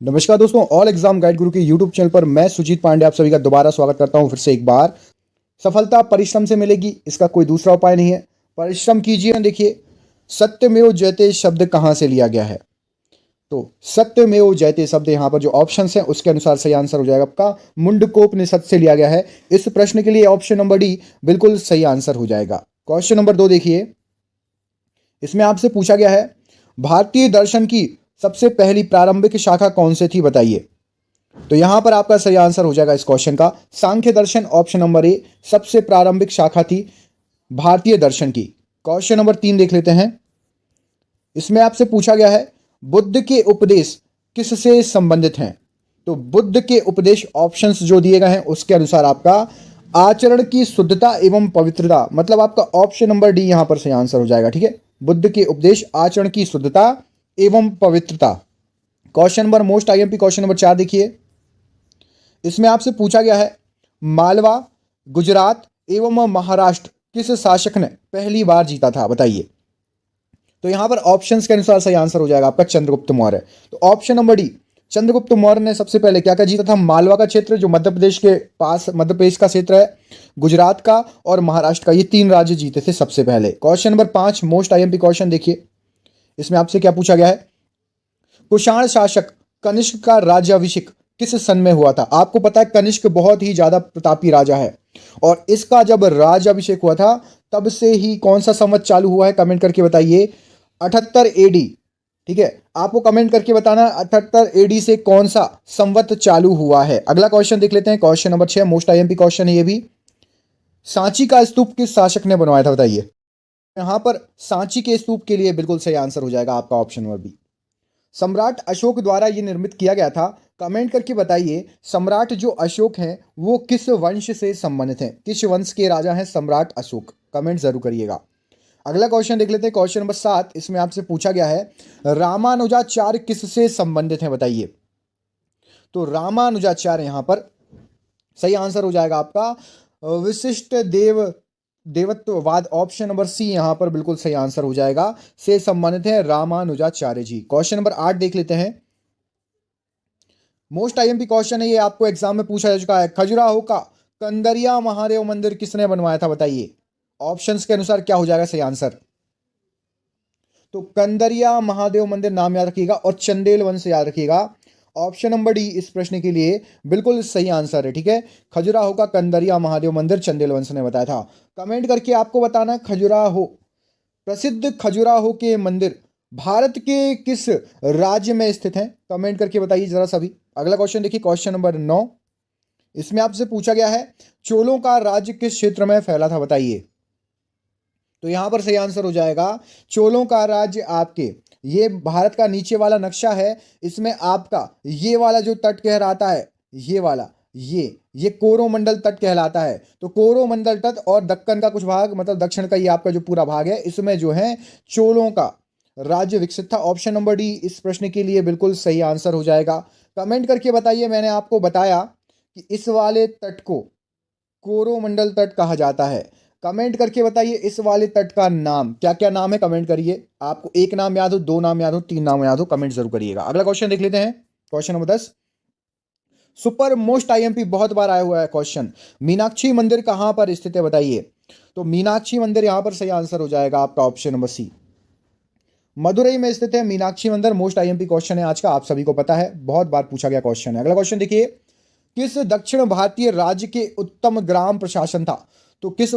नमस्कार दोस्तों, all exam guide गुरु के यूट्यूब चैनल पर मैं सुजीत पांडे आप सभी का दोबारा स्वागत करता हूं। फिर से एक बार सफलता परिश्रम से मिलेगी, इसका कोई दूसरा उपाय नहीं है। परिश्रम कीजिए। देखिए, सत्यमेव जयते शब्द कहां से लिया गया है? तो सत्यमेव जयते शब्द यहाँ पर जो ऑप्शंस हैं उसके अनुसार सही आंसर हो जाएगा आपका मुंडकोपनिषद से लिया गया है। इस प्रश्न के लिए ऑप्शन नंबर डी बिल्कुल सही आंसर हो जाएगा। क्वेश्चन नंबर 2 देखिए, इसमें आपसे पूछा गया है भारतीय दर्शन की सबसे पहली प्रारंभिक शाखा कौन सी थी, बताइए। तो यहां पर आपका सही आंसर हो जाएगा इस क्वेश्चन का सांख्य दर्शन, ऑप्शन नंबर ए सबसे प्रारंभिक शाखा थी भारतीय दर्शन की। क्वेश्चन नंबर 3 देख लेते हैं। इसमें आपसे पूछा गया है बुद्ध के उपदेश किससे संबंधित हैं? तो बुद्ध के उपदेश ऑप्शंस जो दिए गए हैं उसके अनुसार आपका आचरण की शुद्धता एवं पवित्रता, मतलब आपका ऑप्शन नंबर डी यहां पर सही आंसर हो जाएगा। ठीक है, बुद्ध के उपदेश आचरण की शुद्धता एवं पवित्रता। Question number most IMP question number 4 देखिए, इसमें आपसे पूछा गया है मालवा, गुजरात एवं महाराष्ट्र किस शासक ने पहली बार जीता था, बताइए। तो यहां पर ऑप्शंस के अनुसार सही आंसर हो जाएगा आपका चंद्रगुप्त मौर्य। तो option number D Chandragupta Maurya ने सबसे पहले क्या जीता था? मालवा का क्षेत्र जो मध्य प्रदेश के पास, मध्य प्रदेश का क्षेत्र है, गुजरात का और महाराष्ट्र का, ये 3 राज्य जीते थे सबसे पहले। Question number 5 most IMP question देखिए, इसमें आपसे क्या पूछा गया है कुषाण शासक कनिष्क का राज्याभिषेक किस सन में हुआ था? आपको पता है कनिष्क बहुत ही ज्यादा प्रतापी राजा है और इसका जब राज्याभिषेक हुआ था तब से ही कौन सा संवत चालू हुआ है, कमेंट करके बताइए। 78 एडी। ठीक है, आपको कमेंट करके बताना 78 एडी से कौन सा संवत चालू हुआ है। अगला क्वेश्चन देख लेते हैं, question number 6 most IMP question है ये भी। सांची का स्तूप किस शासक ने बनवाया था, बताइए। यहां पर सांची के स्तूप के लिए बिल्कुल सही आंसर हो जाएगा आपका ऑप्शन नंबर बी, सम्राट अशोक द्वारा यह निर्मित किया गया था। कमेंट करके बताइए सम्राट जो अशोक हैं वो किस वंश से संबंधित हैं, किस वंश के राजा हैं सम्राट अशोक, कमेंट जरूर करिएगा। अगला क्वेश्चन देख लेते हैं, क्वेश्चन नंबर 7। इसमें आपसे पूछा गया है रामानुजाचार्य किससे संबंधित हैं, बताइए। तो रामानुजाचार्य यहां पर सही आंसर हो जाएगा आपका विशिष्ट देवत्ववाद, ऑप्शन नंबर सी यहां पर बिल्कुल सही आंसर हो जाएगा, से संबंधित है रामानुजाचार्य जी। क्वेश्चन नंबर 8 देख लेते हैं, मोस्ट आईएमपी क्वेश्चन है ये, आपको एग्जाम में पूछा जा चुका है। खजुराहो का कंदरिया महादेव मंदिर किसने बनवाया था, बताइए। ऑप्शंस के अनुसार क्या हो जाएगा सही आंसर? तो कंदरिया महादेव मंदिर नाम याद रखिएगा और चंदेल वंश याद रखिएगा। ऑप्शन नंबर डी इस प्रश्न के लिए बिल्कुल सही आंसर है। ठीक है, खजुराहो का कंदरिया महादेव मंदिर चंदेल वंश ने बताया था। कमेंट करके आपको बताना खजुराहो, प्रसिद्ध खजुराहो के मंदिर भारत के किस राज्य में स्थित हैं, कमेंट करके बताइए जरा सभी। अगला क्वेश्चन देखिए, क्वेश्चन नंबर 9। इसमें आपसे पूछा गया है चोलों का राज्य किस क्षेत्र में फैला था, बताइए। तो यहां पर सही आंसर हो जाएगा चोलों का राज्य आपके, ये भारत का नीचे वाला नक्शा है, इसमें आपका ये वाला जो तट कहलाता है, ये वाला, ये कोरोमंडल तट कहलाता है। तो कोरोमंडल तट और दक्कन का कुछ भाग, मतलब दक्षिण का ये आपका जो पूरा भाग है, इसमें जो है चोलों का राज्य विकसित था। ऑप्शन नंबर डी इस प्रश्न के लिए बिल्कुल सही आंसर हो जाएगा। कमेंट करके बताइए, मैंने आपको बताया कि इस वाले तट को कोरोमंडल तट कहा जाता है। कमेंट करके बताइए इस वाले तट का नाम क्या क्या नाम है, कमेंट करिए। आपको एक नाम याद हो, 2 नाम याद हो, 3 नाम याद हो, कमेंट जरूर करिएगा। अगला क्वेश्चन देख लेते हैं, question number 10। Super most IMP बहुत बार आया हुआ है क्वेश्चन, मीनाक्षी मंदिर कहां पर स्थित है, बताइए। तो मीनाक्षी मंदिर यहां पर सही आंसर हो जाएगा आपका ऑप्शन नंबर सी, मदुरई में स्थित है मीनाक्षी मंदिर। मोस्ट आईएमपी क्वेश्चन है आज का, आप सभी को पता है, बहुत बार पूछा गया क्वेश्चन है। अगला क्वेश्चन देखिए, किस दक्षिण भारतीय राज्य के उत्तम ग्राम प्रशासन था? तो किस,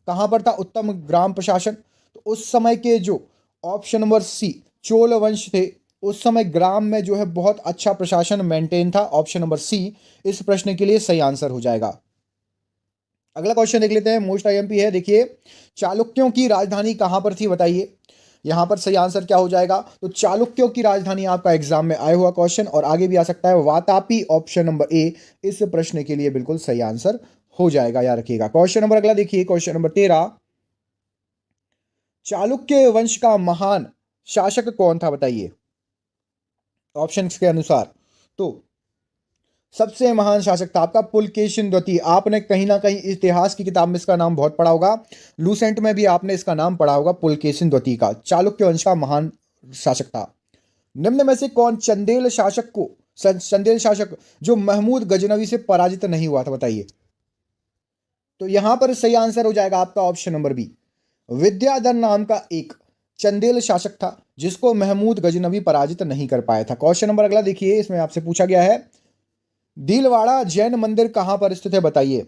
कहां पर था उत्तम ग्राम प्रशासन? तो उस समय के जो ऑप्शन नंबर सी चोल वंश थे, उस समय ग्राम में जो है बहुत अच्छा प्रशासन मेंटेन था। ऑप्शन नंबर सी इस प्रश्न के लिए सही आंसर हो जाएगा। अगला क्वेश्चन देख लेते हैं, मोस्ट आईएमपी है, देखिए चालुक्यों की राजधानी कहां पर थी, बताइए। यहां पर सही आंसर क्या हो जाएगा? तो चालुक्यों की राजधानी आपका एग्जाम में आया हुआ क्वेश्चन और आगे भी आ सकता है, वातापी, ऑप्शन नंबर ए इस प्रश्न के लिए बिल्कुल सही आंसर हो जाएगा, याद रखिएगा। क्वेश्चन नंबर अगला देखिए, क्वेश्चन नंबर 13। चालुक्य वंश का महान शासक कौन था, बताइए। ऑप्शन के अनुसार तो सबसे महान शासक था आपका पुलकेशिन द्वितीय। आपने कहीं ना कहीं इतिहास की किताब में इसका नाम बहुत पढ़ा होगा, लूसेंट में भी आपने इसका नाम पढ़ा होगा, पुलकेशिन द्वितीय का चालुक्य वंश का महान शासक था। निम्न में से कौन चंदेल शासक को चंदेल शासक जो महमूद गजनवी से पराजित नहीं हुआ था, बताइए। तो यहां पर सही आंसर हो जाएगा आपका ऑप्शन नंबर बी। विद्याधर नाम का एक चंदेल शासक था जिसको महमूद गजनवी पराजित नहीं कर पाया था। क्वेश्चन नंबर अगला देखिए, इसमें आपसे पूछा गया है दिलवाड़ा जैन मंदिर कहां पर स्थित है, बताइए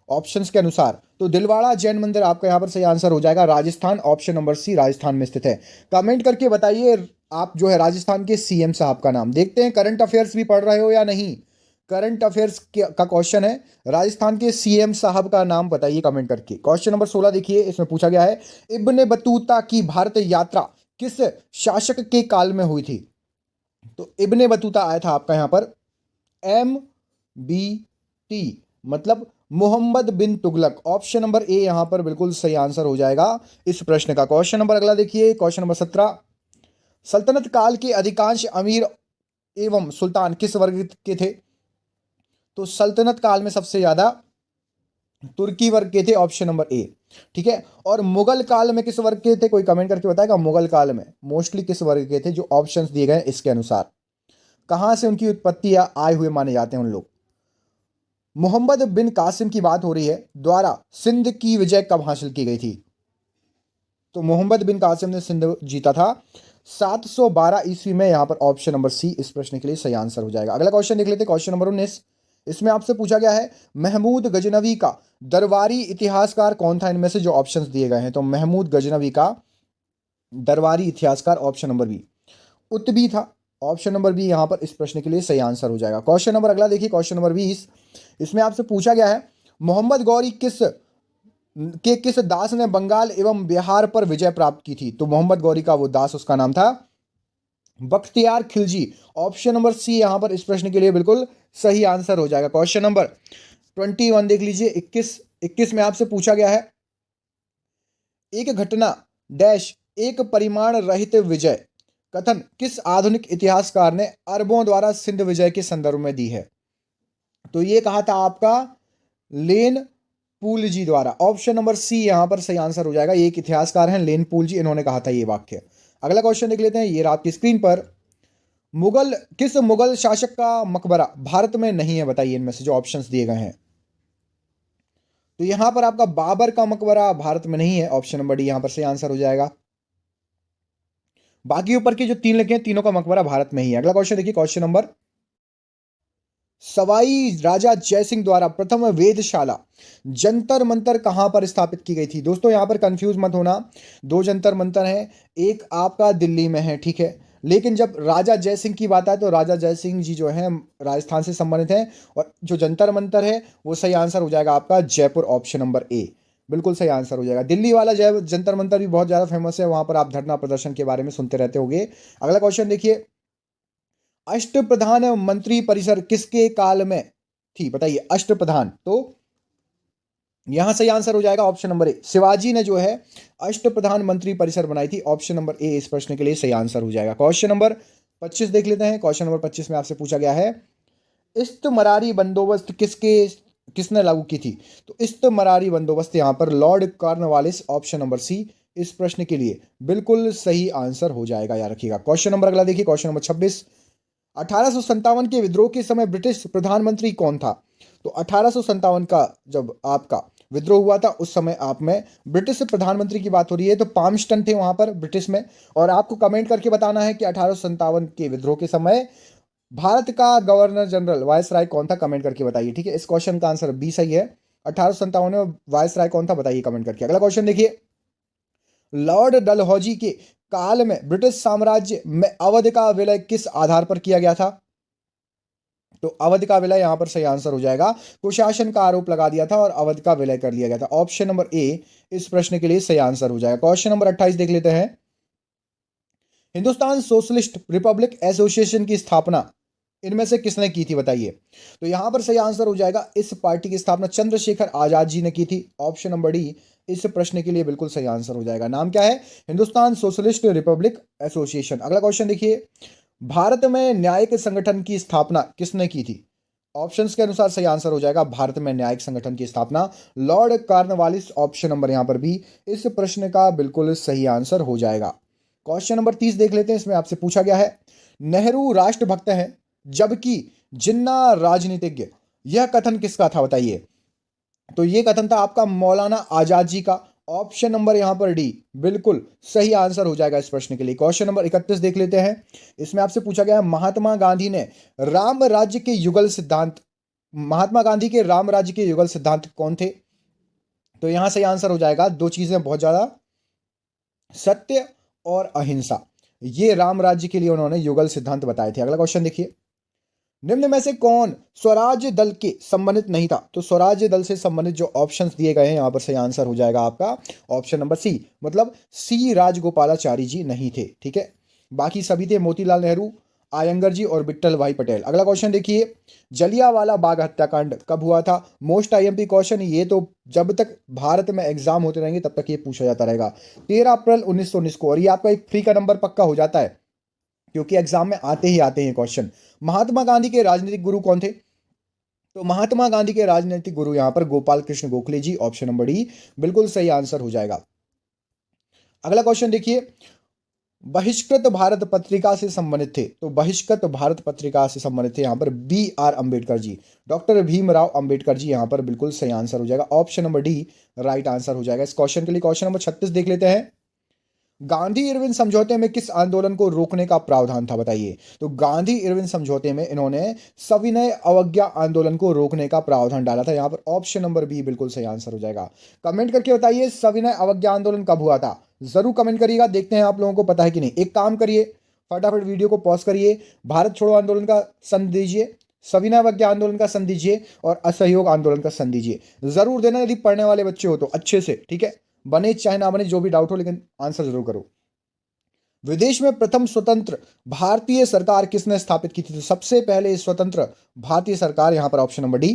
ऑप्शंस के अनुसार। तो दिलवाड़ा जैन मंदिर आपका यहां पर सही आंसर हो जाएगा Rajasthan, option number C Rajasthan में स्थित है। कमेंट करके बताइए आप जो है राजस्थान के सीएम साहब का नाम। देखते हैं करंट अफेयर्स भी पढ़ रहे हो या नहीं। करंट अफेयर्स का क्वेश्चन है, राजस्थान के सीएम साहब का नाम बताइए कमेंट करके। क्वेश्चन नंबर 16 देखिए, इसमें पूछा गया है इब्ने बतूता की भारत यात्रा किस शासक के काल में हुई थी। तो इब्ने बतूता आया था आपका यहां पर MBT, मतलब मोहम्मद बिन तुगलक। ऑप्शन नंबर ए यहां पर बिल्कुल सही आंसर हो जाएगा इस प्रश्न का। क्वेश्चन नंबर अगला देखिए, क्वेश्चन नंबर 17, सल्तनत काल के अधिकांश अमीर एवं सुल्तान किस वर्ग के थे। तो सल्तनत काल में सबसे ज्यादा तुर्की वर्ग के थे, ऑप्शन नंबर ए, ठीक है। और मुगल काल में किस वर्ग के थे, कोई कमेंट करके बताएगा मुगल काल में मोस्टली किस वर्ग के थे, जो ऑप्शंस दिए गए इसके अनुसार। कहां से उनकी उत्पत्ति या आए हुए माने जाते हैं उन लोग। मोहम्मद बिन कासिम की बात हो रही है, द्वारा सिंध की विजय कब हासिल की गई थी। तो मोहम्मद बिन कासिम ने सिंध जीता था 712 ईस्वी में। यहां पर ऑप्शन नंबर सी इस प्रश्न के लिए सही आंसर हो जाएगा। अगला क्वेश्चन देख लेते हैं, क्वेश्चन नंबर 19। इसमें आपसे पूछा गया है महमूद गजनवी का दरबारी इतिहासकार कौन था। इनमें से जो ऑप्शंस दिए गए हैं, तो महमूद गजनवी का दरबारी इतिहासकार ऑप्शन नंबर बी उत्बी था, ऑप्शन नंबर बी यहां पर इस प्रश्न के लिए सही आंसर हो जाएगा। क्वेश्चन नंबर अगला देखिए, क्वेश्चन नंबर 20। इसमें आपसे पूछा गया है मोहम्मद गौरी किस दास ने बंगाल एवं बिहार पर विजय प्राप्त की थी। तो मोहम्मद गौरी का वो दास, उसका नाम था Bakhtiyar Khilji, option number C यहां पर इस प्रश्न के लिए बिल्कुल सही आंसर हो जाएगा। क्वेश्चन नंबर 21 देख लीजिए, 21 में आपसे पूछा गया है एक घटना डैश एक परिमाण रहित विजय कथन किस आधुनिक इतिहासकार ने अरबों द्वारा सिंध विजय के संदर्भ में दी है। तो ये कहा था आपका लेन पूल जी द्वारा, ऑप्शन नंबर सी यहां पर सही आंसर हो जाएगा। ये एक इतिहासकार हैं लेन पूल जी, इन्होंने कहा था ये वाक्य। अगला क्वेश्चन देख लेते हैं, ये आपकी स्क्रीन पर। किस मुगल शासक का मकबरा भारत में नहीं है, बताइए इनमें से जो ऑप्शंस दिए गए हैं। तो यहां पर आपका बाबर का मकबरा भारत में नहीं है, ऑप्शन नंबर डी यहां पर सही आंसर हो जाएगा। बाकी ऊपर के जो तीन लिखे हैं तीनों का मकबरा भारत में ही है। अगला क्वेश्चन देखिए, क्वेश्चन नंबर सवाई राजा जयसिंह द्वारा प्रथम वेधशाला जंतर मंतर कहां पर स्थापित की गई थी। दोस्तों यहां पर कंफ्यूज मत होना, दो जंतर मंतर हैं, एक आपका दिल्ली में है, ठीक है। लेकिन जब राजा जयसिंह की बात आए तो राजा जयसिंह जी जो है राजस्थान से संबंधित हैं, और जो जंतर मंतर है वो सही आंसर हो जाएगा आपका जयपुर, ऑप्शन नंबर ए बिल्कुल सही आंसर हो जाएगा। दिल्ली वाला जय जंतर मंतर भी बहुत ज्यादा फेमस है, वहां पर आप धरना प्रदर्शन के बारे में सुनते रहते होंगे। अगला क्वेश्चन देखिए, अष्टप्रधान मंत्री परिषद किसके काल में थी, बताइए अष्टप्रधान। तो यहां सही आंसर हो जाएगा ऑप्शन नंबर ए, शिवाजी ने जो है अष्टप्रधान मंत्री परिषद बनाई थी, ऑप्शन नंबर ए इस प्रश्न के लिए सही आंसर हो जाएगा। क्वेश्चन नंबर 25 देख लेते हैं, क्वेश्चन नंबर 25 में आपसे पूछा गया है इस्तमरारी बंदोबस्त किसने लागू की थी। तो इस्तमरारी बंदोबस्त यहां पर lord Cornwallis, option number C इस प्रश्न के लिए बिल्कुल सही आंसर हो जाएगा, याद रखिएगा। क्वेश्चन नंबर अगला देखिए, क्वेश्चन नंबर 26, 1857 के विद्रोह के समय ब्रिटिश प्रधानमंत्री कौन था। तो 1857 का जब आपका विद्रोह हुआ था उस समय आप में ब्रिटिश प्रधानमंत्री की बात हो रही है, तो पामस्टन थे वहां पर ब्रिटिश में। और आपको कमेंट करके बताना है कि 1857 के विद्रोह के समय भारत का गवर्नर जनरल वायसराय कौन था, कमेंट करके बताइए, ठीक है। इस क्वेश्चन का आंसर बी सही है, 1857 में वायसराय कौन था बताइए कमेंट करके। अगला क्वेश्चन देखिए, लॉर्ड डलहौजी के काल में ब्रिटिश साम्राज्य में अवध का विलय किस आधार पर किया गया था। तो अवध का विलय यहां पर सही आंसर हो जाएगा, कुशासन का आरोप लगा दिया था और अवध का विलय कर लिया गया था, ऑप्शन नंबर ए इस प्रश्न के लिए सही आंसर हो जाएगा। क्वेश्चन नंबर 28 देख लेते हैं, हिंदुस्तान सोशलिस्ट रिपब्लिक एसोसिएशन की स्थापना इनमें से किसने की थी, बताइए। तो यहां पर सही आंसर हो जाएगा, इस पार्टी की स्थापना चंद्रशेखर आजाद जी ने की थी, ऑप्शन नंबर डी इस प्रश्न के लिए बिल्कुल सही आंसर हो जाएगा। नाम क्या है, हिंदुस्तान सोशलिस्ट रिपब्लिक एसोसिएशन। अगला क्वेश्चन देखिए, भारत में न्यायिक संगठन की स्थापना किसने की थी। ऑप्शंस के अनुसार सही आंसर हो जाएगा, भारत में न्यायिक संगठन की स्थापना लॉर्ड कॉर्नवालिस, ऑप्शन नंबर यहां पर भी इस प्रश्न का बिल्कुल सही आंसर हो जाएगा। क्वेश्चन नंबर 30 देख लेते हैं, इसमें आपसे पूछा गया है नेहरू राष्ट्रभक्त हैं जबकि जिन्ना राजनीतिज्ञ, यह कथन किसका था बताइए? तो ये कथन था आपका मौलाना आजाद जी का। ऑप्शन नंबर यहां पर डी बिल्कुल सही आंसर हो जाएगा इस प्रश्न के लिए। क्वेश्चन नंबर 31 देख लेते हैं। इसमें आपसे पूछा गया है महात्मा गांधी ने राम राज्य के युगल सिद्धांत, महात्मा गांधी के राम राज्य के युगल सिद्धांत कौन थे? तो यहां सही आंसर हो जाएगा दो चीजें बहुत ज्यादा, सत्य और अहिंसा। ये राम राज्य के लिए उन्होंने युगल सिद्धांत बताए थे। अगला क्वेश्चन देखिए, निम्न में से कौन स्वराज्य दल के संबंधित नहीं था? तो स्वराज्य दल से संबंधित जो ऑप्शंस दिए गए हैं यहां पर सही आंसर हो जाएगा आपका ऑप्शन नंबर सी, मतलब सी राजगोपालाचारी जी नहीं थे। ठीक है, बाकी सभी थे मोतीलाल नेहरू, आयंगर जी और विट्ठल भाई पटेल। अगला क्वेश्चन देखिए, जलियांवाला बाग हत्याकांड कब हुआ था? मोस्ट आईएमपी क्वेश्चन, ये तो जब तक भारत में एग्जाम होते रहेंगे तब तक ये पूछा जाता रहेगा। 13 अप्रैल 1919 को, और ये आपका एक फ्री का नंबर पक्का हो जाता है क्योंकि एग्जाम में आते ही आते हैं क्वेश्चन। महात्मा गांधी के राजनीतिक गुरु कौन थे? तो महात्मा गांधी के राजनीतिक गुरु यहां पर गोपाल कृष्ण गोखले जी। ऑप्शन नंबर डी बिल्कुल सही आंसर हो जाएगा। अगला क्वेश्चन देखिए, बहिष्कृत भारत पत्रिका से संबंधित थे? तो बहिष्कृत भारत पत्रिका से संबंधित थे यहां पर B R Ambedkar ji, doctor Bhimrao Ambedkar ji. यहां पर बिल्कुल सही आंसर हो जाएगा, option number D right answer हो जाएगा इस क्वेश्चन के लिए। क्वेश्चन नंबर 36 देख लेते हैं, गांधी इरविन समझौते में किस आंदोलन को रोकने का प्रावधान था बताइए? तो गांधी इरविन समझौते में इन्होंने सविनय अवज्ञा आंदोलन को रोकने का प्रावधान डाला था। यहां पर ऑप्शन नंबर बी बिल्कुल सही आंसर हो जाएगा। कमेंट करके बताइए सविनय अवज्ञा आंदोलन कब हुआ था, जरूर कमेंट करिएगा, देखते हैं आप लोगों को पता है कि नहीं। एक काम करिए, फटाफट वीडियो को पॉज करिए, भारत छोड़ो आंदोलन का सन दीजिए, सविनय अवज्ञा आंदोलन का सन दीजिए और असहयोग आंदोलन का सन दीजिए। जरूर देना यदि पढ़ने वाले बच्चे हो तो अच्छे से, ठीक है, बने चाहे ना बने जो भी डाउट हो, लेकिन आंसर जरूर करो। विदेश में प्रथम स्वतंत्र भारतीय सरकार किसने स्थापित की थी? तो सबसे पहले स्वतंत्र भारतीय सरकार यहां पर ऑप्शन नंबर डी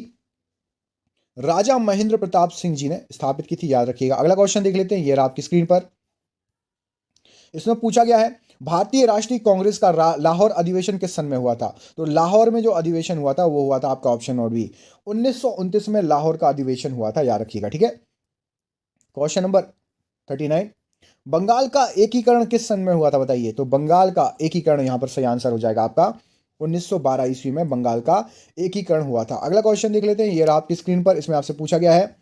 राजा महेंद्र प्रताप सिंह जी ने स्थापित की थी, याद रखिएगा। अगला क्वेश्चन देख लेते हैं, ये रहा आपकी स्क्रीन पर। इसमें पूछा गया है भारतीय राष्ट्रीय कांग्रेस का लाहौर अधिवेशन किस सन में हुआ था? तो लाहौर में जो अधिवेशन हुआ था वो हुआ था आपका ऑप्शन नंबर बी 1929 में लाहौर का अधिवेशन हुआ था, याद रखिएगा। ठीक है, क्वेश्चन नंबर 39, बंगाल का एकीकरण किस सन में हुआ था बताइए? तो बंगाल का एकीकरण यहां पर सही आंसर हो जाएगा आपका 1912 ईस्वी में बंगाल का एकीकरण हुआ था। अगला क्वेश्चन देख लेते हैं, ये रहा आपकी स्क्रीन पर। इसमें आपसे पूछा गया है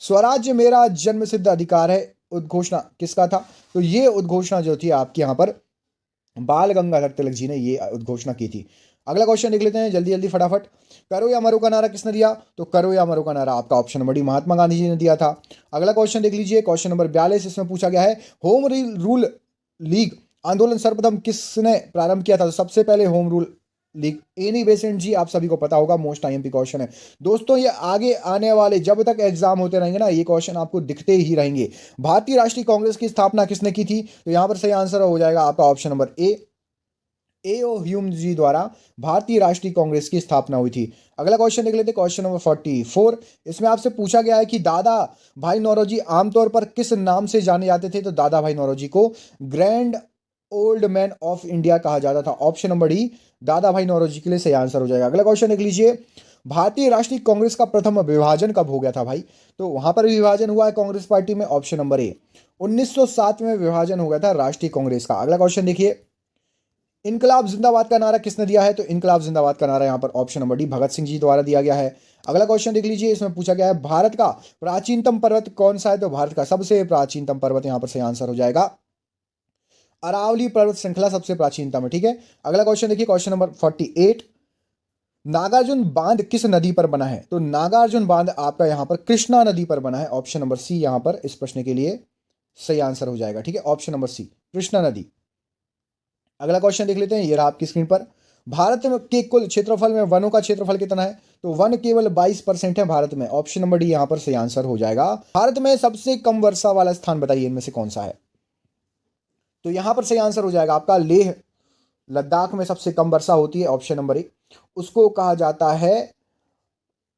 स्वराज्य मेरा जन्मसिद्ध अधिकार है उद्घोषणा किसका था? तो ये उद्घोषणा जो थी आपकी यहां पर बाल गंगाधर तिलक जी ने ये उद्घोषणा की थी। अगला क्वेश्चन देख लेते हैं जल्दी जल्दी फटाफट, करो या मरो का नारा किसने दिया? तो करो या मरो का नारा आपका option number D Mahatma Gandhi ji ने दिया था। अगला क्वेश्चन देख लीजिए, क्वेश्चन नंबर 42। इसमें पूछा गया है होम रूल लीग आंदोलन सर्वप्रथम किसने प्रारंभ किया था? तो सबसे पहले Home Rule League Annie Besant ji, आप सभी को पता होगा, मोस्ट आईएमपी क्वेश्चन है दोस्तों। ये आगे आने वाले जब तक एग्जाम होते रहेंगे ना, ये क्वेश्चन आपको दिखते ही रहेंगे। भारतीय राष्ट्रीय कांग्रेस की स्थापना किसने की थी? तो यहां पर सही आंसर हो जाएगा आपका ऑप्शन नंबर ए.ओ. ह्यूम जी द्वारा भारतीय राष्ट्रीय कांग्रेस की स्थापना हुई थी। अगला क्वेश्चन देख लेते हैं, क्वेश्चन नंबर 44। इसमें आपसे पूछा गया है कि दादा भाई नौरोजी आमतौर पर किस नाम से जाने जाते थे? तो दादा भाई नौरोजी को grand old man of India कहा जाता था। ऑप्शन नंबर डी दादा भाई नौरोजी के लिए सही आंसर हो जाएगा। अगला क्वेश्चन देख लीजिए, भारतीय राष्ट्रीय कांग्रेस का प्रथम विभाजन कब हो गया था भाई? तो वहां पर विभाजन हुआ है कांग्रेस पार्टी में, ऑप्शन नंबर ए 1907 में विभाजन हो गया था राष्ट्रीय कांग्रेस का। अगला क्वेश्चन देखिए, इनकलाब जिंदाबाद का नारा किसने दिया है? तो इनकलाब जिंदाबाद का नारा यहां पर option number D Bhagat Singh ji द्वारा दिया गया है। अगला क्वेश्चन देख लीजिए, इसमें पूछा गया है भारत का प्राचीनतम पर्वत कौन सा है? तो भारत का सबसे प्राचीनतम पर्वत यहां पर सही आंसर हो जाएगा अरावली पर्वत श्रृंखला सबसे प्राचीनतम है। ठीक है, अगला क्वेश्चन देखिए, क्वेश्चन नंबर 48, नागार्जुन बांध किस नदी पर बना है? तो नागार्जुन बांध आपका यहां पर कृष्णा नदी पर बना है। ऑप्शन नंबर सी यहां पर इस प्रश्न के लिए सही आंसर हो जाएगा। ठीक है, ऑप्शन नंबर सी कृष्णा नदी। अगला क्वेश्चन देख लेते हैं, ये रहा आपकी स्क्रीन पर, भारत के कुल क्षेत्रफल में वनों का क्षेत्रफल कितना है? तो वन केवल 22% है भारत में। ऑप्शन नंबर डी यहां पर सही आंसर हो जाएगा। भारत में सबसे कम वर्षा वाला स्थान बताइए इनमें से कौन सा है? तो यहां पर सही आंसर हो जाएगा आपका लेह लद्दाख में सबसे कम वर्षा होती है। ऑप्शन नंबर ए, उसको कहा जाता है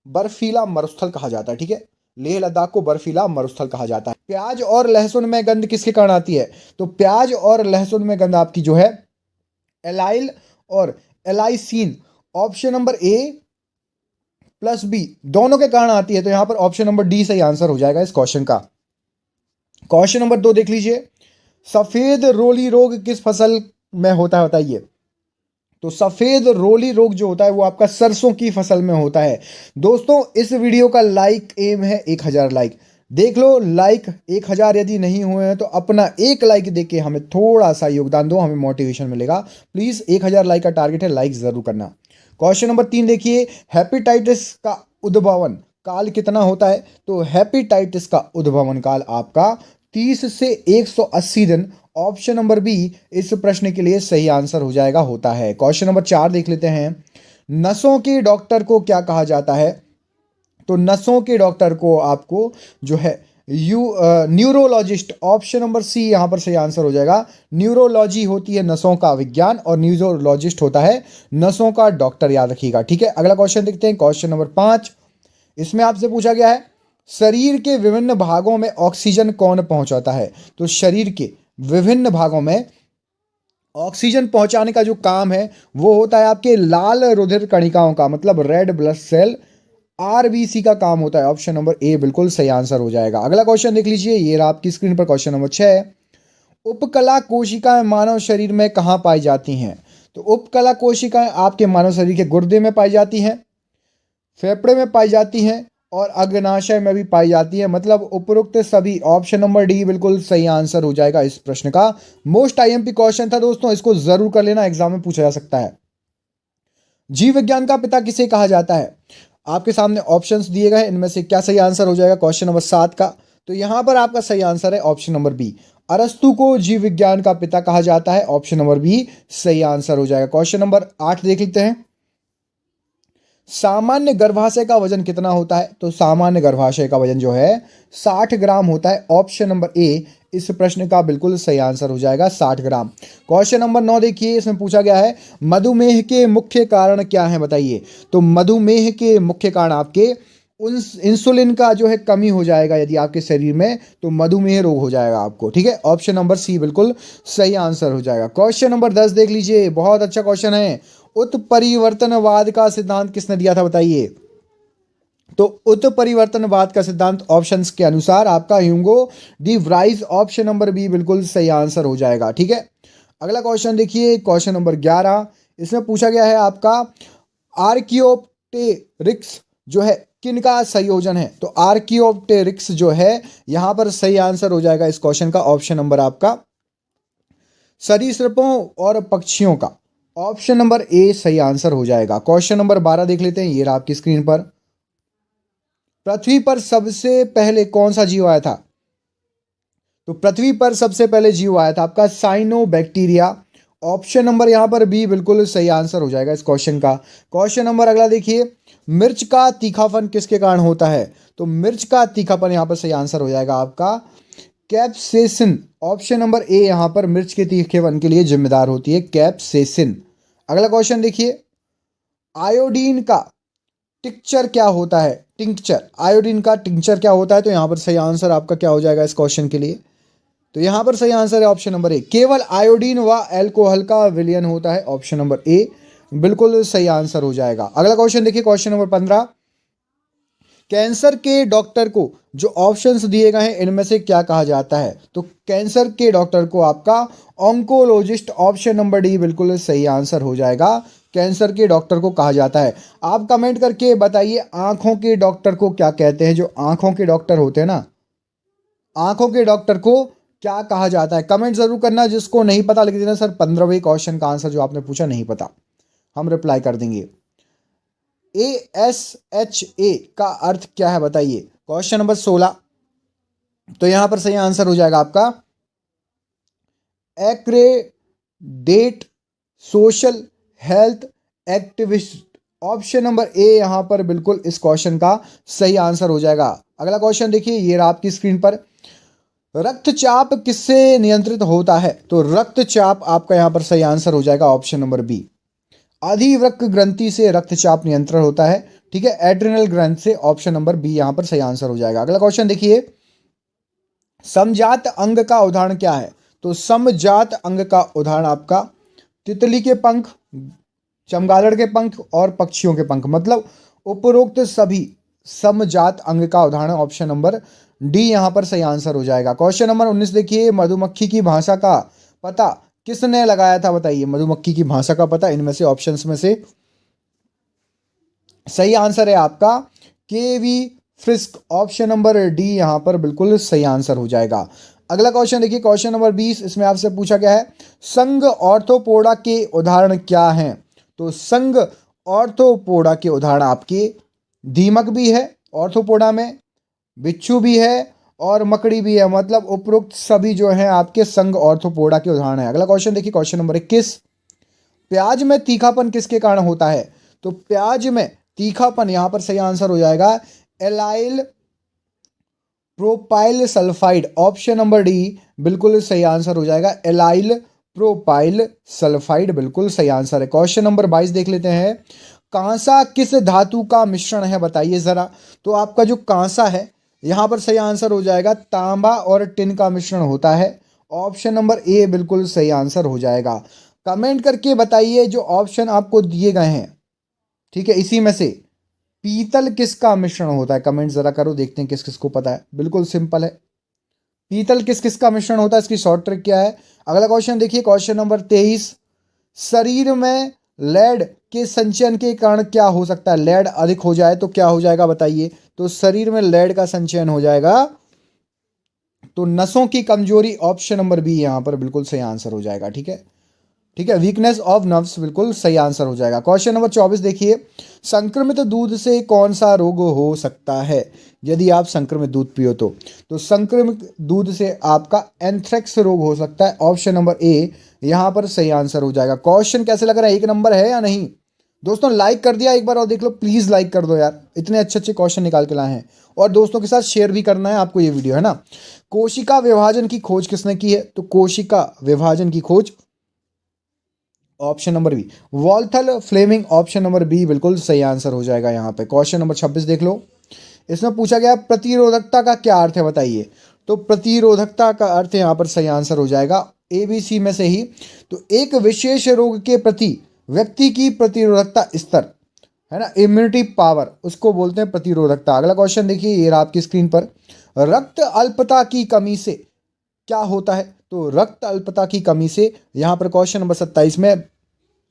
बर्फीला मरुस्थल कहा जाता है। ठीक है, लेह लद्दाख को बर्फीला मरुस्थल कहा जाता है। प्याज और लहसुन में गंध किसके कारण आती है? तो प्याज और लहसुन में गंध आपकी जो है एलाइल और allicin, option number A plus B दोनों के कारण आती है। तो यहां पर ऑप्शन नंबर डी सही आंसर हो जाएगा इस क्वेश्चन का। क्वेश्चन नंबर 2 देख लीजिए, सफेद रोली रोग किस फसल में होता है बताइए? तो सफेद रोली रोग जो होता है वो आपका सरसों की फसल में होता है। दोस्तों इस वीडियो का लाइक एम है 1000 लाइक। देख लो लाइक 1000 यदि नहीं हुए हैं तो अपना एक लाइक देके हमें थोड़ा सा योगदान दो, हमें मोटिवेशन मिलेगा। प्लीज 1000 लाइक का टारगेट है, लाइक जरूर करना। क्वेश्चन नंबर 3 देखिए, हेपेटाइटिस का उद्भवन काल कितना होता है? तो हेपेटाइटिस का उद्भवन काल आपका 30 से 180 दिन। ऑप्शन नंबर बी इस प्रश्न के लिए सही आंसर हो जाएगा, होता है। क्वेश्चन नंबर 4 देख लेते हैं, नसों के डॉक्टर को क्या कहा जाता है? तो नसों के डॉक्टर को आपको जो है न्यूरोलॉजिस्ट, ऑप्शन नंबर सी यहां पर सही आंसर हो जाएगा। न्यूरोलॉजी होती है नसों का विज्ञान और न्यूरोलॉजिस्ट होता है नसों का डॉक्टर, याद रखिएगा, ठीक है। अगला क्वेश्चन देखते हैं, क्वेश्चन नंबर 5। इसमें आपसे पूछा गया है, शरीर के विभिन्न भागों में ऑक्सीजन कौन पहुंचाता है? तो शरीर के विभिन्न भागों में ऑक्सीजन पहुंचाने का जो काम है वो होता है आपके लाल रुधिर कणिकाओं का, मतलब रेड ब्लड सेल, आरबीसी का काम होता है। ऑप्शन नंबर ए बिल्कुल सही आंसर हो जाएगा। अगला क्वेश्चन देख लीजिए, ये रहा आपकी स्क्रीन पर क्वेश्चन नंबर 6। उपकला कोशिकाएं मानव शरीर में कहाँ पाई जाती हैं? तो उपकला कोशिकाएं आपके मानव शरीर के गुर्दे में पाई जाती हैं, फेफड़े में पाई जाती हैं और अग्नाशय में भी पाई जाती है। मतलब उपरोक्त सभी, ऑप्शन नंबर डी बिल्कुल सही आंसर हो जाएगा इस प्रश्न का। मोस्ट आईएमपी क्वेश्चन था दोस्तों, इसको जरूर कर लेना, एग्जाम में पूछा जा सकता है। जीव विज्ञान का पिता किसे कहा जाता है? आपके सामने ऑप्शंस दिए गए हैं, इनमें से क्या सही आंसर हो जाएगा क्वेश्चन नंबर 7 का? तो यहां पर आपका सही आंसर है ऑप्शन नंबर बी, अरस्तु को जीव विज्ञान का पिता कहा जाता है। ऑप्शन नंबर बी सही आंसर हो जाएगा। क्वेश्चन नंबर 8 देख लेते हैं, सामान्य गर्भाशय का वजन कितना होता है? तो सामान्य गर्भाशय का वजन जो है 60 ग्राम होता है। ऑप्शन नंबर ए इस प्रश्न का बिल्कुल सही आंसर हो जाएगा, 60 ग्राम। क्वेश्चन नंबर 9 देखिए, इसमें पूछा गया है, मधुमेह के मुख्य कारण क्या है बताइए? तो मधुमेह के मुख्य कारण आपके इंसुलिन का जो है कमी हो जाएगा यदि आपके शरीर में, तो मधुमेह रोग हो जाएगा आपको, ठीक है। ऑप्शन नंबर सी बिल्कुल सही आंसर हो जाएगा। क्वेश्चन नंबर 10 देख लीजिए, बहुत अच्छा क्वेश्चन है। उत्परिवर्तनवाद का सिद्धांत किसने दिया था बताइए? तो उत्परिवर्तनवाद का सिद्धांत ऑप्शंस के अनुसार आपका Hugo de Vries, option number B बिल्कुल सही आंसर हो जाएगा, ठीक है। अगला क्वेश्चन देखिए, क्वेश्चन नंबर 11। इसमें पूछा गया है आपका आर्कियोप्टेरिक्स जो है किनका संयोजन है? तो आर्कियोप्टेरिक्स जो है यहां पर सही आंसर हो जाएगा इस क्वेश्चन का, ऑप्शन नंबर आपका सरीसृपों और पक्षियों का। ऑप्शन नंबर ए सही आंसर हो जाएगा। क्वेश्चन नंबर 12 देख लेते हैं, ये रहा आपकी स्क्रीन पर, पृथ्वी पर सबसे पहले कौन सा जीव आया था? तो पृथ्वी पर सबसे पहले जीव आया था आपका साइनोबैक्टीरिया। ऑप्शन नंबर यहां पर बी बिल्कुल सही आंसर हो जाएगा इस क्वेश्चन का। क्वेश्चन नंबर अगला देखिए, मिर्च का तीखापन किसके कारण होता है? तो मिर्च का तीखापन यहां पर सही आंसर हो जाएगा आपका कैप्सेसिन। ऑप्शन नंबर ए यहां पर मिर्च के तीखेपन के लिए जिम्मेदार होती है कैप्सेसिन। अगला क्वेश्चन देखिए, आयोडीन का टिंक्चर क्या होता है? टिंक्चर, आयोडीन का टिंक्चर क्या होता है? तो यहां पर सही आंसर आपका क्या हो जाएगा इस क्वेश्चन के लिए? तो यहां पर सही आंसर है ऑप्शन नंबर ए, केवल आयोडीन व अल्कोहल का विलयन होता है। ऑप्शन नंबर ए बिल्कुल सही आंसर हो जाएगा। अगला क्वेश्चन देखिए, क्वेश्चन नंबर 15, कैंसर के डॉक्टर को जो ऑप्शंस दिए गए हैं इनमें से क्या कहा जाता है? तो कैंसर के डॉक्टर को आपका ऑन्कोलॉजिस्ट, ऑप्शन नंबर डी बिल्कुल सही आंसर हो जाएगा, कैंसर के डॉक्टर को कहा जाता है। आप कमेंट करके बताइए आंखों के डॉक्टर को क्या कहते हैं? जो आंखों के डॉक्टर होते हैं ना, आंखों के डॉक्टर को क्या कहा जाता है? कमेंट जरूर करना, जिसको नहीं पता लिख देना सर 15वें क्वेश्चन का आंसर जो आपने पूछा नहीं पता, हम रिप्लाई कर देंगे। ASHA का अर्थ क्या है बताइए? क्वेश्चन नंबर 16, तो यहां पर सही आंसर हो जाएगा आपका accredited social health activist. Option number A यहां पर बिल्कुल इस क्वेश्चन का सही आंसर हो जाएगा। अगला क्वेश्चन देखिए, ये रहा आपकी स्क्रीन पर, रक्तचाप किससे नियंत्रित होता है? तो रक्तचाप आपका यहां पर सही आंसर हो जाएगा, ऑप्शन नंबर बी, अधिवृक्क ग्रंथि से रक्तचाप नियंत्रण होता है, ठीक है, एड्रिनल ग्रंथि से। ऑप्शन नंबर बी यहां पर सही आंसर हो जाएगा। अगला क्वेश्चन देखिए, समजात अंग का उदाहरण क्या है? तो समजात अंग का उदाहरण आपका तितली के पंख, चमगादड़ के पंख और पक्षियों के पंख, मतलब उपरोक्त सभी समजात अंग का उदाहरण। ऑप्शन नंबर डी यहां पर सही आंसर हो जाएगा। क्वेश्चन नंबर 19 देखिए, मधुमक्खी की भाषा का पता किसने लगाया था बताइए? मधुमक्खी की भाषा का पता। इनमें से ऑप्शंस में से सही आंसर है आपका केवी फ्रिस्क। ऑप्शन नंबर डी यहां पर बिल्कुल सही आंसर हो जाएगा। अगला क्वेश्चन देखिए, क्वेश्चन नंबर 20। इसमें आपसे पूछा गया है संघ ऑर्थोपोडा के उदाहरण क्या हैं? तो संघ ऑर्थोपोडा के उदाहरण आपके दीमक भी है ऑर्थोपोडा में, बिच्छू भी है और मकड़ी भी है। मतलब उपरोक्त सभी जो है आपके संघ ऑर्थोपोडा के उदाहरण है। अगला क्वेश्चन देखिए, क्वेश्चन नंबर 21। प्याज में तीखापन किसके कारण होता है? तो प्याज में तीखापन यहां पर सही आंसर हो जाएगा allyl propyl sulphide. Option number D बिल्कुल सही आंसर हो जाएगा एलाइल प्रोपाइल सल्फाइड, बिल्कुल सही आंसर है। क्वेश्चन नंबर 22 देख लेते हैं। कांसा किस धातु का मिश्रण है बताइए जरा? तो आपका जो कांसा है यहां पर सही आंसर हो जाएगा तांबा और टिन का मिश्रण होता है। ऑप्शन नंबर ए बिल्कुल सही आंसर हो जाएगा। कमेंट करके बताइए जो ऑप्शन आपको दिए गए हैं, ठीक है, इसी में से पीतल किसका मिश्रण होता है? कमेंट जरा करो, देखते हैं किस किस को पता है। बिल्कुल सिंपल है, पीतल किस किस का मिश्रण होता है, इसकी शॉर्ट ट्रिक क्या है? अगला क्वेश्चन देखिए, क्वेश्चन नंबर 23। शरीर में लेड के संचयन के कारण क्या हो सकता है? लेड अधिक हो जाए तो क्या हो जाएगा बताइए? तो शरीर में लेड का संचयन हो जाएगा तो नसों की कमजोरी। ऑप्शन नंबर बी यहां पर बिल्कुल सही आंसर हो जाएगा। ठीक है, ठीक है, वीकनेस ऑफ नर्व्स बिल्कुल सही आंसर हो जाएगा। क्वेश्चन नंबर 24 देखिए, संक्रमित दूध से कौन सा रोग हो सकता है यदि आप संक्रमित दूध पियो तो संक्रमित दूध से आपका एंथ्रेक्स रोग हो सकता है। ऑप्शन नंबर ए यहां पर सही आंसर हो जाएगा। क्वेश्चन कैसे लग रहा है, एक नंबर है या नहीं? दोस्तों लाइक कर दिया एक बार और देख लो, प्लीज लाइक कर दो यार, इतने अच्छे अच्छे क्वेश्चन निकाल के लाए हैं। और दोस्तों के साथ शेयर भी करना है आपको ये वीडियो, है ना। कोशिका विभाजन की खोज किसने की है? तो कोशिका विभाजन की खोज option number B Walther Flemming. Option number B बिल्कुल सही आंसर हो जाएगा यहाँ पे। क्वेश्चन नंबर 26 देख लो। इसमें पूछा गया प्रतिरोधकता का क्या अर्थ है बताइए? तो प्रतिरोधकता का अर्थ यहाँ पर सही आंसर हो जाएगा ए बी सी में से ही। तो एक विशेष रोग के प्रति व्यक्ति की प्रतिरोधकता स्तर, है ना, इम्यूनिटी पावर, उसको बोलते हैं प्रतिरोधकता। अगला क्वेश्चन देखिए, ये रहा आपकी स्क्रीन पर। रक्त अल्पता की कमी से क्या होता है? तो रक्त अल्पता की कमी से यहाँ पर क्वेश्चन नंबर 27 में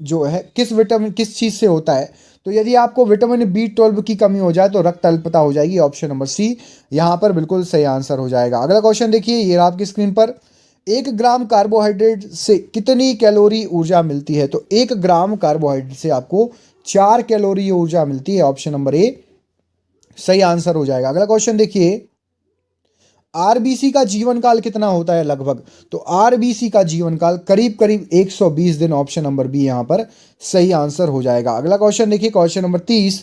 जो है किस विटामिन किस चीज से होता है? तो यदि आपको विटामिन B12 की कमी हो जाए तो रक्त अल्पता हो जाएगी। ऑप्शन नंबर सी यहाँ पर बिल्कुल सही आंसर हो जाएगा। अगला क्वेश्चन देखिए, ये रहा आपकी स्क्रीन पर। 1 ग्राम कार्बोहाइड्रेट से कितनी कैलोरी ऊर्जा मिलती है? तो 1 ग्राम कार्बोहाइड्रेट से आपको 4 कैलोरी ऊर्जा मिलती है। ऑप्शन नंबर ए सही आंसर हो जाएगा। अगला क्वेश्चन देखिए, आरबीसी का जीवन काल कितना होता है लगभग? तो आरबीसी का जीवन काल करीब करीब 120 दिन। ऑप्शन नंबर बी यहां पर सही आंसर हो जाएगा। अगला क्वेश्चन देखिए, क्वेश्चन नंबर 30।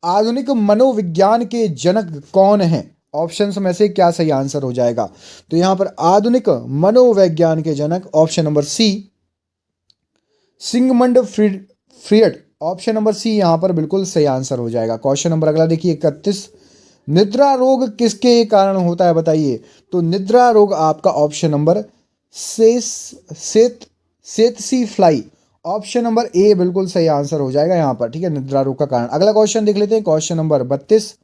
आधुनिक मनोविज्ञान के जनक कौन है? ऑप्शंस में से क्या सही आंसर हो जाएगा? तो यहां पर आधुनिक मनोविज्ञान के जनक option number C Sigmund Freud. Option number C यहां पर बिल्कुल सही आंसर हो जाएगा। क्वेश्चन नंबर अगला देखिए, 31। निद्रा रोग किसके कारण होता है बताइए? तो निद्रा रोग आपका option number tsetse fly. Option number A बिल्कुल सही आंसर हो जाएगा यहाँ पर। ठीक है, निद्रा रोग का कारण। अगला क्वेश्चन देख लेते हैं, क्वेश्चन नंबर 32।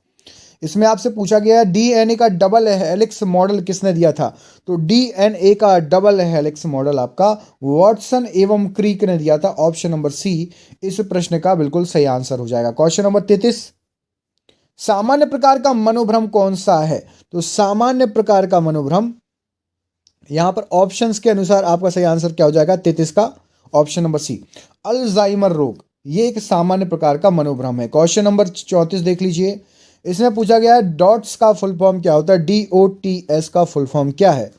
इसमें आपसे पूछा गया है डीएनए का डबल हेलिक्स मॉडल किसने दिया था? तो डीएनए का डबल हेलिक्स मॉडल आपका वॉटसन एवं क्रीक ने दिया था। ऑप्शन नंबर सी इस प्रश्न का बिल्कुल सही आंसर हो जाएगा। Question number 33। सामान्य प्रकार का मनोभ्रम कौन सा है? तो सामान्य प्रकार का मनोभ्रम यहां पर ऑप्शंस के अनुसार आपका सही आंसर क्या हो जाएगा? 33 का ऑप्शन नंबर सी अल्जाइमर रोग, ये एक सामान्य प्रकार का मनोभ्रम है। क्वेश्चन नंबर 34 देख लीजिए। इसमें पूछा गया है डॉट्स का फुल फॉर्म क्या होता है? DOTS का फुल फॉर्म क्या है?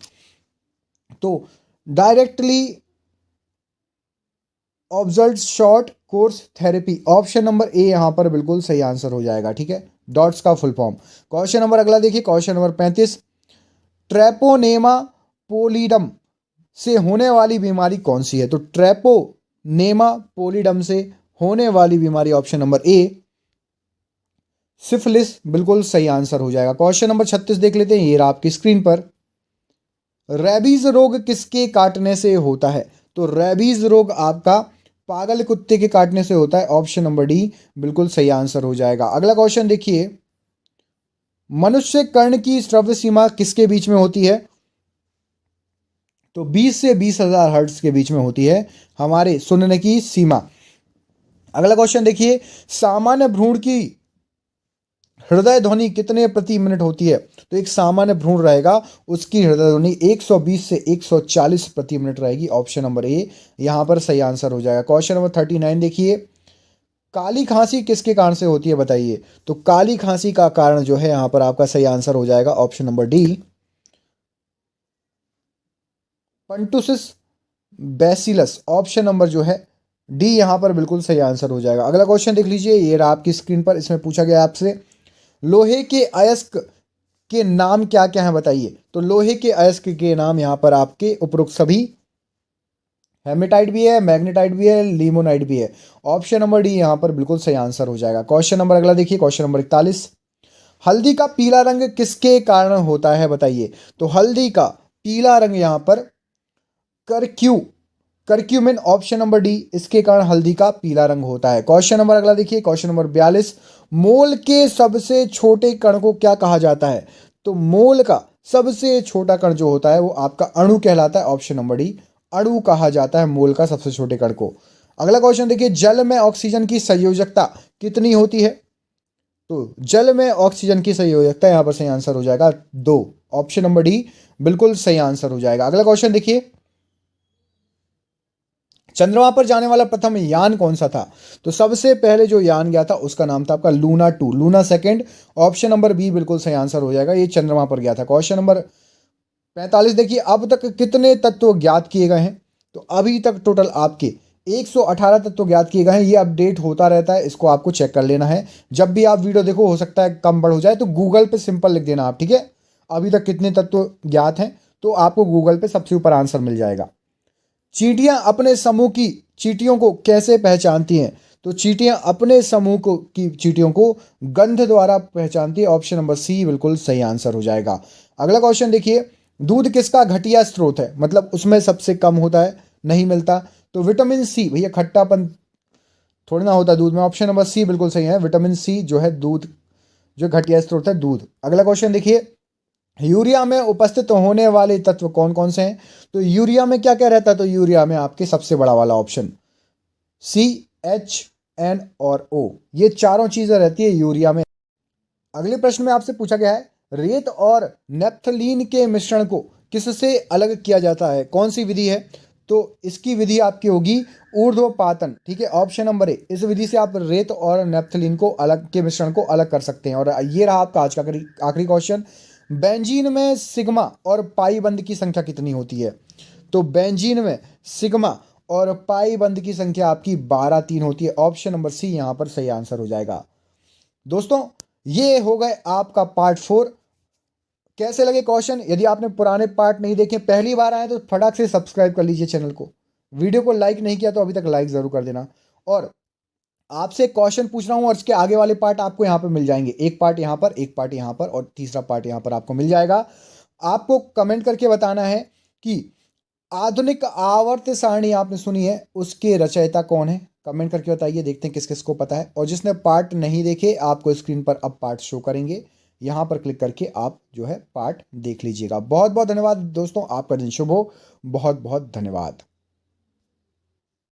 तो directly observe short course therapy. Option number A यहां पर बिल्कुल सही आंसर हो जाएगा। ठीक है, डॉट्स का फुल फॉर्म। क्वेश्चन नंबर अगला देखिए, क्वेश्चन नंबर 35। ट्रेपोनेमा पोलिडम से होने वाली बीमारी कौन सी है? तो ट्रेपोनेमा पोलिडम से होने वाली बीमारी ऑप्शन नंबर ए सिफिलिस, बिल्कुल सही आंसर हो जाएगा। क्वेश्चन नंबर 36 देख लेते हैं, ये रहा आपकी स्क्रीन पर। रेबीज रोग किसके काटने से होता है? तो रेबीज रोग आपका पागल कुत्ते के काटने से होता है। ऑप्शन नंबर डी बिल्कुल सही आंसर हो जाएगा। अगला क्वेश्चन देखिए, मनुष्य कर्ण की श्रव्य सीमा किसके बीच में होती है? तो 20 से 20,000 हर्ट्ज के बीच में होती है हमारे सुनने की सीमा। अगला क्वेश्चन देखिए, सामान्य भ्रूण की हृदय ध्वनि कितने प्रति मिनट होती है? तो एक सामान्य भ्रूण रहेगा, उसकी हृदय ध्वनि 120 से 140 प्रति मिनट रहेगी। ऑप्शन नंबर ए यहां पर सही आंसर हो जाएगा। क्वेश्चन नंबर 39 देखिए, काली खांसी किसके कारण से होती है बताइए? तो काली खांसी का कारण जो है यहां पर आपका सही आंसर हो जाएगा option number D, pertussis bacillus. Option number जो है डी यहां पर बिल्कुल सही आंसर हो जाएगा। अगला क्वेश्चन देख लीजिए, ये रहा आपकी स्क्रीन पर। इसमें पूछा गया आपसे, लोहे के अयस्क के नाम क्या क्या हैं बताइए? तो लोहे के अयस्क के नाम यहां पर आपके उपरोक्त सभी, हेमेटाइट भी है, मैग्नेटाइट भी है, लिमोनाइट भी है। ऑप्शन नंबर डी यहां पर बिल्कुल सही आंसर हो जाएगा। क्वेश्चन नंबर अगला देखिए, क्वेश्चन नंबर 41, हल्दी का पीला रंग किसके कारण होता है बताइए? तो हल्दी का पीला रंग यहां पर करक्यूमिन, ऑप्शन नंबर डी, इसके कारण हल्दी का पीला रंग होता है। क्वेश्चन नंबर अगला देखिए, क्वेश्चन नंबर 42, मोल के सबसे छोटे कण को क्या कहा जाता है? तो मोल का सबसे छोटा कण जो होता है वो आपका अणु कहलाता है। ऑप्शन नंबर डी, अणु कहा जाता है मोल का सबसे छोटे कण को। अगला क्वेश्चन देखिए, जल में ऑक्सीजन की संयोजकता कितनी होती है? तो जल में ऑक्सीजन की संयोजकता यहां पर सही आंसर हो जाएगा 2। ऑप्शन नंबर डी बिल्कुल सही आंसर हो जाएगा। अगला क्वेश्चन देखिए, चंद्रमा पर जाने वाला प्रथम यान कौन सा था? तो सबसे पहले जो यान गया था उसका नाम था आपका Luna 2, Luna second. Option number B बिल्कुल सही आंसर हो जाएगा, ये चंद्रमा पर गया था। क्वेश्चन नंबर 45 देखिए, अब तक कितने तत्व ज्ञात किए गए हैं? तो अभी तक टोटल आपके 118 तत्व ज्ञात किए गए हैं। ये अपडेट होता रहता है, इसको आपको चेक कर लेना है। जब भी आप वीडियो देखो, हो सकता है कम बढ़ हो जाए, तो गूगल पे सिंपल लिख देना आप, ठीक है? अभी तक कितने तत्व ज्ञात हैं, तो आपको गूगल पे सबसे ऊपर आंसर मिल जाएगा। चींटियां अपने समूह की चींटियों को कैसे पहचानती हैं? तो चींटियां अपने समूह को की चींटियों को गंध द्वारा पहचानती है। ऑप्शन नंबर सी बिल्कुल सही आंसर हो जाएगा। अगला क्वेश्चन देखिए, दूध किसका घटिया स्रोत है, मतलब उसमें सबसे कम होता है, नहीं मिलता? तो विटामिन सी, भैया खट्टापन थोड़ी ना होता दूध में। ऑप्शन नंबर सी बिल्कुल सही है, विटामिन सी जो है दूध, जो घटिया स्रोत है दूध। अगला क्वेश्चन देखिए, यूरिया में उपस्थित होने वाले तत्व कौन कौन से हैं? तो यूरिया में क्या क्या रहता है? तो यूरिया में आपके सबसे बड़ा वाला ऑप्शन सी, एच, एन और ओ, ये चारों चीजें रहती है यूरिया में। अगले प्रश्न में आपसे पूछा गया है, रेत और नेप्थलीन के मिश्रण को किससे अलग किया जाता है? कौन सी विधि है? तो इसकी विधि आपकी होगी ऊर्ध्वपातन, ठीक है? ऑप्शन नंबर ए, इस विधि से आप रेत और नेप्थलीन को अलग के मिश्रण को अलग कर सकते हैं। और ये रहा आपका आज का आखिरी क्वेश्चन, बेंजीन में सिग्मा और पाई बंध की संख्या कितनी होती है? तो बेंजीन में सिग्मा और पाई बंध की संख्या आपकी 12 3 होती है। ऑप्शन नंबर सी यहां पर सही आंसर हो जाएगा। दोस्तों, ये हो गए आपका पार्ट 4। कैसे लगे क्वेश्चन? यदि आपने पुराने पार्ट नहीं देखे, पहली बार आए, तो फटाक से सब्सक्राइब कर लीजिए चैनल को। वीडियो को लाइक नहीं किया तो अभी तक लाइक जरूर कर देना। और आपसे क्वेश्चन पूछ रहा हूं और इसके आगे वाले पार्ट आपको यहां पर मिल जाएंगे, एक पार्ट यहां पर, एक पार्ट यहां पर और तीसरा पार्ट यहां पर आपको मिल जाएगा। आपको कमेंट करके बताना है कि आधुनिक आवर्त सारणी आपने सुनी है, उसके रचयिता कौन है? कमेंट करके बताइए, देखते हैं किस किस को पता है। और जिसने पार्ट नहीं देखे, आपको स्क्रीन पर अब पार्ट शो करेंगे, यहां पर क्लिक करके आप जो है पार्ट देख लीजिएगा। बहुत बहुत धन्यवाद दोस्तों, आपका दिन शुभ हो। बहुत बहुत धन्यवाद।